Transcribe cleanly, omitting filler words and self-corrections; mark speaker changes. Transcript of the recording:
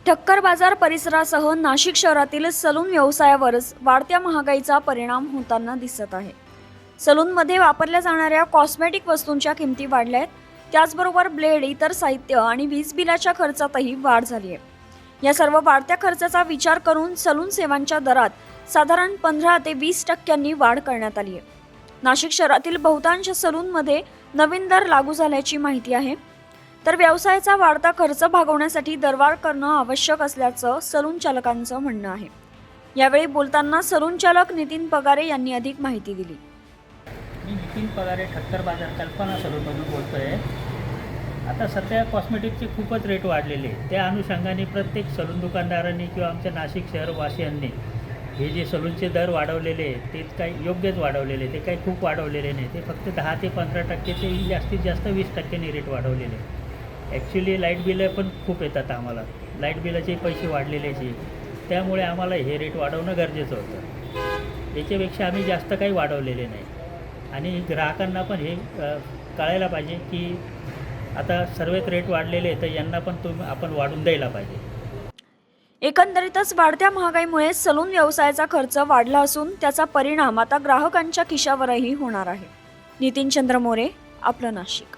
Speaker 1: ठक्कर बाजार परिसरासह नाशिक शहरातील सलून व्यवसायावरच वाढत्या महागाईचा परिणाम होताना दिसत आहे। सलूनमध्ये वापरल्या जाणाऱ्या कॉस्मेटिक वस्तूंच्या किमती वाढल्या आहेत। त्याचबरोबर ब्लेड, इतर साहित्य आणि वीज बिलाच्या खर्चातही वाढ झाली आहे। या सर्व वाढत्या खर्चाचा विचार करून सलून सेवांच्या दरात साधारण 15 ते 20% वाढ करण्यात आली आहे। नाशिक शहरातील बहुतांश सलूनमध्ये नवीन दर लागू झाल्याची माहिती आहे। तर व्यवसायाचा वाढता खर्च भागवण्यासाठी दरवाढ करणं आवश्यक असल्याचं सलून चालकांचं म्हणणं आहे। यावेळी बोलताना सलून चालक नितीन पगारे यांनी अधिक माहिती दिली।
Speaker 2: मी नितीन पगारे ठक्कर बाजार कल्पना सलूनमधून बोलतोय। आता सध्या कॉस्मेटिकचे खूपच रेट वाढलेले, त्या अनुषंगाने प्रत्येक सलून दुकानदारांनी किंवा आमच्या नाशिक शहरवासियांनी हे जे सलूनचे दर वाढवलेले ते काही योग्यच वाढवलेले, ते काही खूप वाढवलेले नाही। ते फक्त 10 ते 15% ते जास्तीत जास्त 20% रेट वाढवलेले। ॲक्च्युली लाईट बिलं पण खूप येतात आम्हाला, लाईट बिलाचे पैसे वाढलेलेचे, त्यामुळे आम्हाला हे रेट वाढवणं गरजेचं होतं। याच्यापेक्षा आम्ही जास्त काही वाढवलेले नाही आणि ग्राहकांना पण हे कळायला पाहिजे की आता सर्वच रेट वाढलेले तर यांना पण आपण वाढून द्यायला पाहिजे।
Speaker 1: एकंदरीतच वाढत्या महागाईमुळे सलून व्यवसायाचा खर्च वाढला असून त्याचा परिणाम आता ग्राहकांच्या खिशावरही होणार आहे। नितीन चंद्र मोरे, आपलं नाशिक।